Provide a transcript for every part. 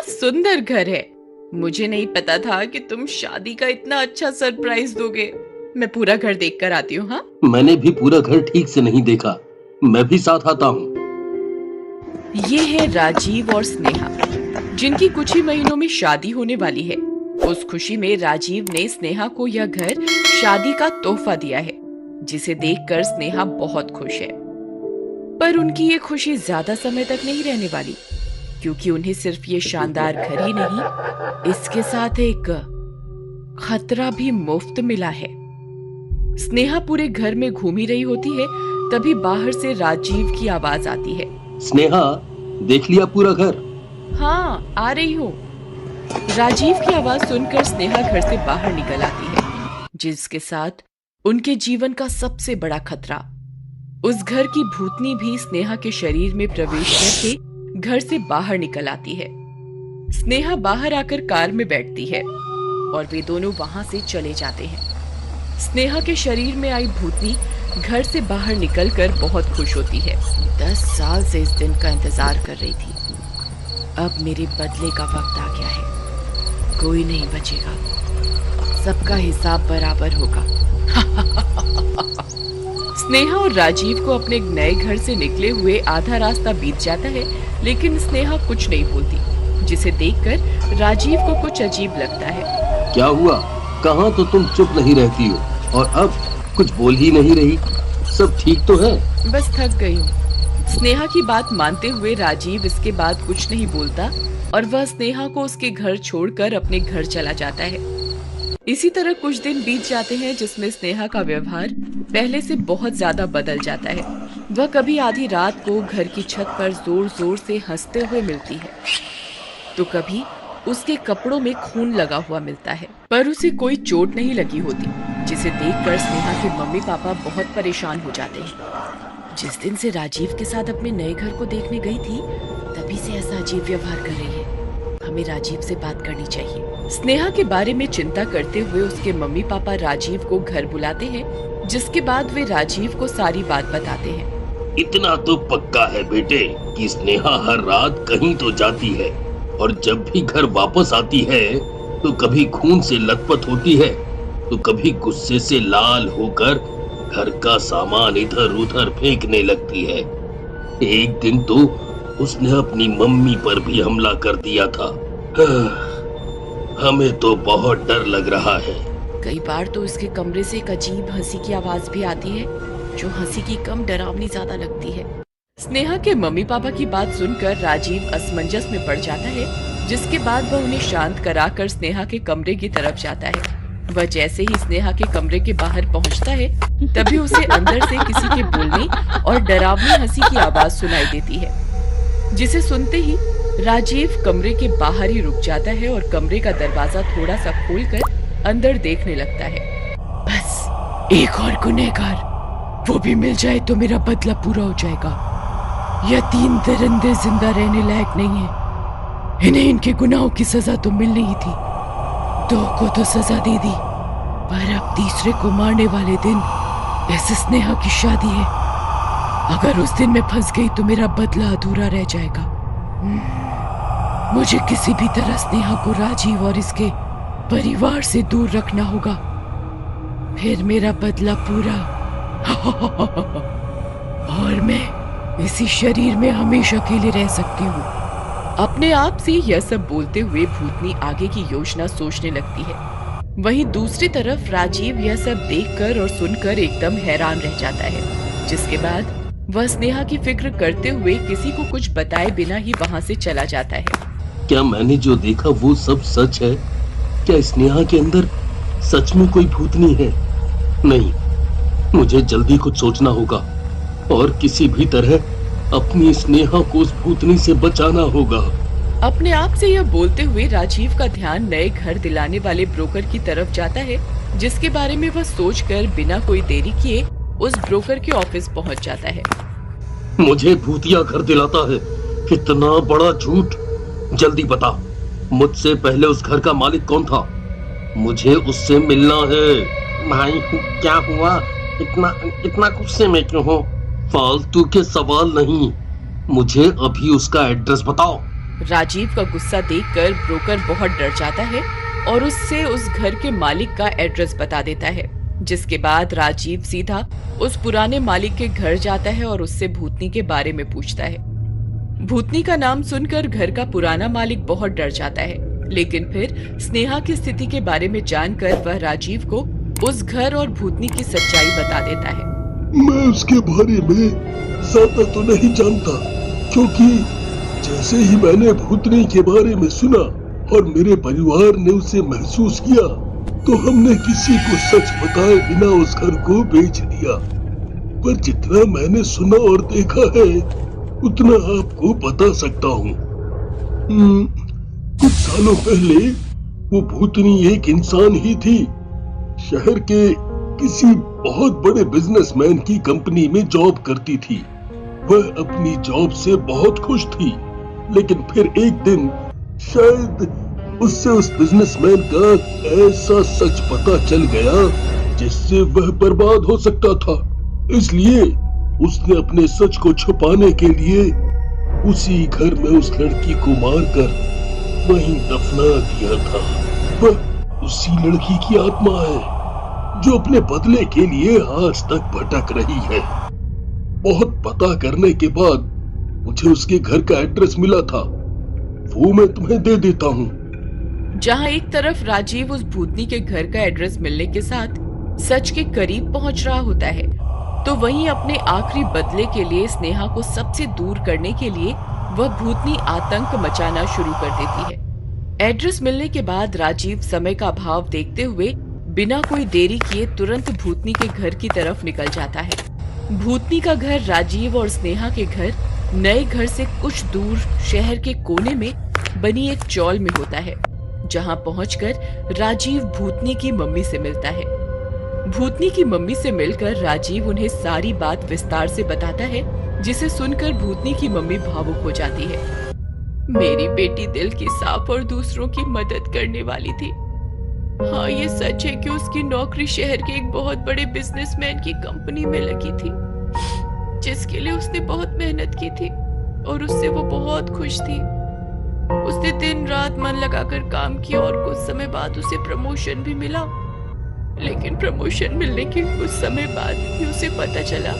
सुंदर घर है। मुझे नहीं पता था कि तुम शादी का इतना अच्छा सरप्राइज दोगे। मैं पूरा घर देख कर आती हूँ। हाँ, मैंने भी पूरा घर ठीक से नहीं देखा। मैं भी साथ आता हूँ। ये है राजीव और स्नेहा, जिनकी कुछ ही महीनों में शादी होने वाली है। उस खुशी में राजीव ने स्नेहा को यह घर शादी का तोहफा दिया है, जिसे देखकर स्नेहा बहुत खुश है। पर उनकी ये खुशी ज्यादा समय तक नहीं रहने वाली, क्योंकि उन्हें सिर्फ ये शानदार घर ही नहीं, इसके साथ एक खतरा भी मुफ्त मिला है। स्नेहा पूरे घर में घूमी रही होती है, तभी बाहर से राजीव की आवाज आती है। स्नेहा, देख लिया पूरा घर? हाँ, आ रही हूँ। राजीव की आवाज सुनकर स्नेहा घर से बाहर निकल आती है, जिसके साथ उनके जीवन का सबसे बड़ा खतरा। उस घर की भूतनी भी स्नेहा के शरीर में प्रवेश करके घर से बाहर निकल आती है। स्नेहा बाहर आकर कार में बैठती है और वे दोनों वहां से चले जाते हैं। स्नेहा के शरीर में आई भूतनी घर से बाहर निकलकर बहुत खुश होती है। 10 साल से इस दिन का इंतजार कर रही थी। अब मेरे बदले का वक्त आ गया है। कोई नहीं बचेगा, सबका हिसाब बराबर होगा। स्नेहा और राजीव को अपने नए घर से निकले हुए आधा रास्ता बीत जाता है, लेकिन स्नेहा कुछ नहीं बोलती, जिसे देखकर राजीव को कुछ अजीब लगता है। क्या हुआ? कहाँ तो तुम चुप नहीं रहती हो और अब कुछ बोल ही नहीं रही। सब ठीक तो है? बस थक गई हूँ। स्नेहा की बात मानते हुए राजीव इसके बाद कुछ नहीं बोलता और वह स्नेहा को उसके घर छोड़कर अपने घर चला जाता है। इसी तरह कुछ दिन बीत जाते हैं, जिसमें स्नेहा का व्यवहार पहले से बहुत ज्यादा बदल जाता है। वह कभी आधी रात को घर की छत पर जोर जोर से हंसते हुए मिलती है, तो कभी उसके कपड़ों में खून लगा हुआ मिलता है, पर उसे कोई चोट नहीं लगी होती, जिसे देखकर स्नेहा के मम्मी पापा बहुत परेशान हो जाते हैं। जिस दिन से राजीव के साथ अपने नए घर को देखने गई थी, तभी से ऐसा अजीब व्यवहार कर रही है। हमें राजीव से बात करनी चाहिए। स्नेहा के बारे में चिंता करते हुए उसके मम्मी पापा राजीव को घर बुलाते हैं, जिसके बाद वे राजीव को सारी बात बताते हैं। इतना तो पक्का है बेटे कि स्नेहा हर रात कहीं तो जाती है और जब भी घर वापस आती है तो कभी खून से लथपथ होती है तो कभी गुस्से से लाल होकर घर का सामान इधर उधर फेंकने लगती है। एक दिन तो उसने अपनी मम्मी पर भी हमला कर दिया था। हमें तो बहुत डर लग रहा है। कई बार तो इसके कमरे से एक अजीब हंसी की आवाज भी आती है, जो हंसी की कम डरावनी ज्यादा लगती है। स्नेहा के मम्मी पापा की बात सुनकर राजीव असमंजस में पड़ जाता है, जिसके बाद वह उन्हें शांत कराकर स्नेहा के कमरे की तरफ जाता है। वह जैसे ही स्नेहा के कमरे के बाहर पहुंचता है, तभी उसे अंदर से किसी के बोलने और डरावनी हंसी की आवाज सुनाई देती है, जिसे सुनते ही राजीव कमरे के बाहर ही रुक जाता है और कमरे का दरवाजा थोड़ा सा खोलकर अंदर देखने लगता है। बस एक और गुनहगार, वो भी मिल जाए तो मेरा बदला पूरा हो जाएगा। यह 3 दरिंदे जिंदा रहने लायक नहीं है। इन्हें इनके गुनाहों की सजा तो मिलनी ही थी। 2 को तो सजा दे दी, पर अब तीसरे को मारने वाले दिन इस स्नेहा की शादी है। अगर उस दिन मैं फंस गई तो मेरा बदला अधूरा रह जाएगा। मुझे किसी भी तरह स्नेहा को राजीव और इसके परिवार से दूर रखना होगा, फिर मेरा बदला पूरा। और मैं इसी शरीर में हमेशा के लिए रह सकती हूँ। अपने आप से यह सब बोलते हुए भूतनी आगे की योजना सोचने लगती है। वहीं दूसरी तरफ राजीव यह सब देखकर और सुनकर एकदम हैरान रह जाता है, जिसके बाद वह स्नेहा की फिक्र करते हुए किसी को कुछ बताए बिना ही वहां से चला जाता है। क्या मैंने जो देखा वो सब सच है? क्या स्नेहा के अंदर सच में कोई भूतनी है? नहीं, मुझे जल्दी कुछ सोचना होगा और किसी भी तरह अपनी स्नेहा को उस भूतनी से बचाना होगा। अपने आप से यह बोलते हुए राजीव का ध्यान नए घर दिलाने वाले ब्रोकर की तरफ जाता है, जिसके बारे में वह सोचकर बिना कोई देरी किए उस ब्रोकर के ऑफिस पहुंच जाता है। मुझे भूतिया घर दिलाता है? कितना बड़ा झूठ! जल्दी बता, मुझसे पहले उस घर का मालिक कौन था? मुझे उससे मिलना है। भाई क्या हुआ? इतना गुस्से में क्यों हो? फालतू के सवाल नहीं, मुझे अभी उसका एड्रेस बताओ। राजीव का गुस्सा देखकर ब्रोकर बहुत डर जाता है और उससे उस घर के मालिक का एड्रेस बता देता है, जिसके बाद राजीव सीधा उस पुराने मालिक के घर जाता है और उससे भूतनी के बारे में पूछता है। भूतनी का नाम सुनकर घर का पुराना मालिक बहुत डर जाता है, लेकिन फिर स्नेहा की स्थिति के बारे में जानकर वह राजीव को उस घर और भूतनी की सच्चाई बता देता है। मैं उसके बारे में ज्यादा तो नहीं जानता, क्योंकि जैसे ही मैंने भूतनी के बारे में सुना और मेरे परिवार ने उसे महसूस किया, तो हमने किसी को सच बताए बिना उस घर को बेच दिया। पर जितना मैंने सुना और देखा है, उतना आपको बता सकता हूँ। कुछ सालों पहले वो भूतनी एक इंसान ही थी। शहर के किसी बहुत बड़े बिजनेसमैन की कंपनी में जॉब करती थी। वह अपनी जॉब से बहुत खुश थी, लेकिन फिर एक दिन शायद उससे उस बिजनेसमैन का ऐसा सच पता चल गया जिससे वह बर्बाद हो सकता था। इसलिए उसने अपने सच को छुपाने के लिए उसी घर में उस लड़की को मारकर वहीं दफना दिया था। वह उसी लड़की की आत्मा है जो अपने बदले के लिए आज तक भटक रही है। बहुत पता करने के बाद मुझे उसके घर का एड्रेस मिला था, वो मैं तुम्हें दे देता हूँ। जहाँ एक तरफ राजीव उस भूतनी के घर का एड्रेस मिलने के साथ सच के करीब पहुँच रहा होता है, तो वहीं अपने आखिरी बदले के लिए स्नेहा को सबसे दूर करने के लिए वह भूतनी आतंक मचाना शुरू कर देती है। एड्रेस मिलने के बाद राजीव समय का अभाव देखते हुए बिना कोई देरी किए तुरंत भूतनी के घर की तरफ निकल जाता है। भूतनी का घर राजीव और स्नेहा के घर नए घर से कुछ दूर शहर के कोने में बनी एक चौल में होता है, जहां पहुंचकर राजीव भूतनी की मम्मी से मिलता है। भूतनी की मम्मी से मिलकर राजीव उन्हें सारी बात विस्तार से बताता है, जिसे सुनकर भूतनी की मम्मी भावुक हो जाती है। मेरी बेटी दिल की साफ और दूसरों की मदद करने वाली थी। हाँ, ये सच है कि उसकी नौकरी शहर के एक बहुत बड़े बिजनेसमैन की कंपनी में लगी थी, जिसके लिए उसने बहुत मेहनत की थी और उससे वो बहुत खुश थी। उसने दिन रात मन लगाकर काम किया और कुछ समय बाद उसे प्रमोशन भी मिला। लेकिन प्रमोशन मिलने के कुछ समय बाद ही उसे पता चला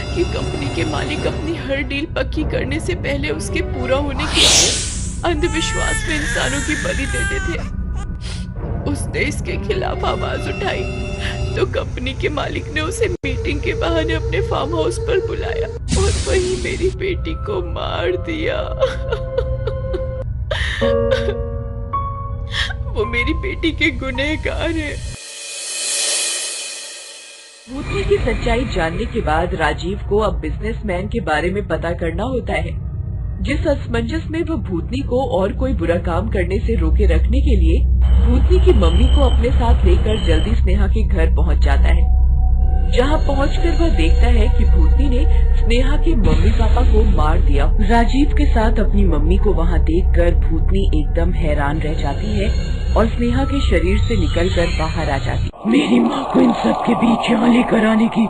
कि कंपनी के मालिक अपनी हर डील पक्की करने से पहले उसके पूरा होने के लिए अंधविश्वास में इंसानों की बलि देते थे। उसने इसके खिलाफ आवाज उठाई तो कंपनी के मालिक ने उसे मीटिंग के बहाने अपने फार्म हाउस पर बुलाया और वहीं मेरी बेटी को मार दिया। वो मेरी बेटी के गुनहगार है। भूतनी की सच्चाई जानने के बाद राजीव को अब बिजनेसमैन के बारे में पता करना होता है, जिस असमंजस में वह भूतनी को और कोई बुरा काम करने से रोके रखने के लिए भूतनी की मम्मी को अपने साथ लेकर जल्दी स्नेहा के घर पहुंच जाता है। जहां पहुंचकर वह देखता है कि भूतनी ने स्नेहा के मम्मी पापा को मार दिया। राजीव के साथ अपनी मम्मी को वहां देखकर भूतनी एकदम हैरान रह जाती है और स्नेहा के शरीर से निकलकर बाहर आ जाती। मेरी माँ को इन सब के बीच यहाँ लेकर आने की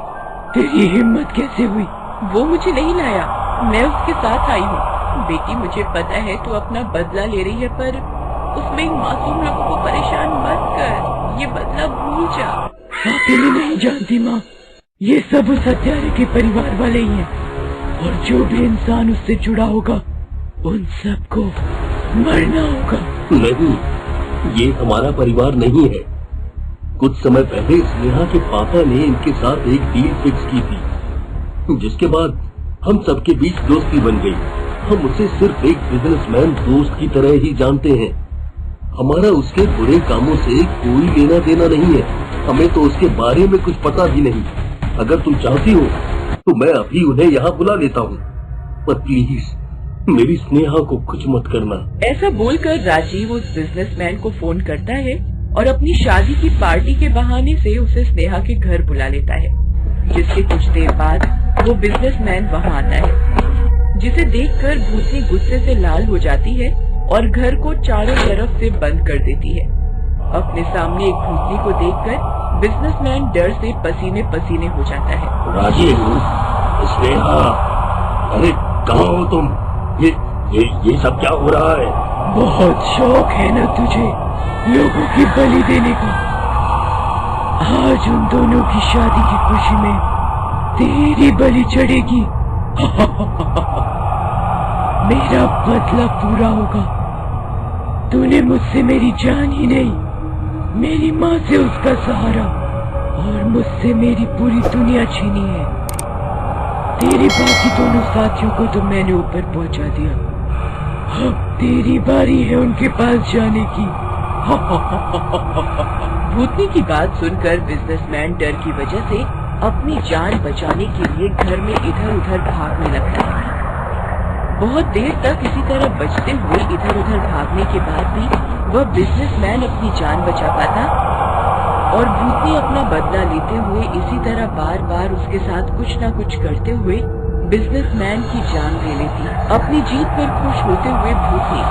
तेरी हिम्मत कैसे हुई? वो मुझे नहीं लाया, मैं उसके साथ आई हूँ। बेटी, मुझे पता है तू अपना बदला ले रही है, पर उसमें इन मासूम लोगों को परेशान मत कर। ये बदला भूल जा। अकेले नहीं जानती माँ, ये सब उस हत्यारे के परिवार वाले ही हैं और जो भी इंसान उससे जुड़ा होगा उन सबको मरना होगा। नहीं, ये हमारा परिवार नहीं है। कुछ समय पहले स्नेहा के पापा ने इनके साथ एक डील फिक्स की थी, जिसके बाद हम सबके बीच दोस्ती बन गई। हम उसे सिर्फ एक बिजनेसमैन दोस्त की तरह ही जानते हैं। हमारा उसके बुरे कामों से कोई लेना देना नहीं है। हमें तो उसके बारे में कुछ पता भी नहीं। अगर तुम चाहती हो तो मैं अभी उन्हें यहाँ बुला लेता हूँ, पर प्लीज मेरी स्नेहा को कुछ मत करना। ऐसा बोलकर राजीव उस बिजनेसमैन को फोन करता है और अपनी शादी की पार्टी के बहाने से उसे स्नेहा के घर बुला लेता है, जिसके कुछ देर बाद वो बिजनेसमैन वहाँ आता है, जिसे देखकर भूतनी गुस्से से लाल हो जाती है और घर को चारों तरफ से बंद कर देती है। अपने सामने एक भूतनी को देखकर बिजनेसमैन डर से पसीने पसीने हो जाता है। राजीव, स्नेहा, अरे कहाँ हो तुम? ये सब क्या हो रहा है? बहुत शौक है ना तुझे लोगों की बलि देने का। आज उन दोनों की शादी की खुशी में तेरी बलि चढ़ेगी। मेरा बदला पूरा होगा। तूने मुझसे मेरी जान ही नहीं, मेरी माँ से उसका सहारा और मुझसे मेरी पूरी दुनिया छीनी है। तेरे बाकी दोनों साथियों को तो मैंने ऊपर पहुंचा दिया। अब तेरी बारी है उनके पास जाने की। भूतनी की बात सुनकर बिजनेसमैन डर की वजह से अपनी जान बचाने के लिए घर में इधर उधर भागने लगता है। बहुत देर तक इसी तरह बचते हुए इधर उधर भागने के बाद भी वह बिजनेसमैन अपनी जान बचा पाता और भूतनी अपना बदला लेते हुए इसी तरह बार बार उसके साथ कुछ न कुछ करते हुए बिजनेसमैन की जान ले लेती। अपनी जीत पर खुश होते हुए भूतनी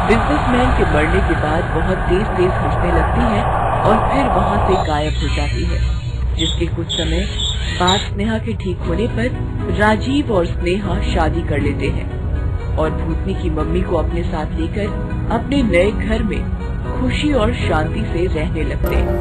बिजनेसमैन के मरने के बाद बहुत तेज तेज हंसने लगती है और फिर वहाँ से गायब हो जाती है। जिसके कुछ समय बाद स्नेहा के ठीक होने पर राजीव और स्नेहा शादी कर लेते हैं और भूतनी की मम्मी को अपने साथ लेकर अपने नए घर में खुशी और शांति से रहने लगते हैं।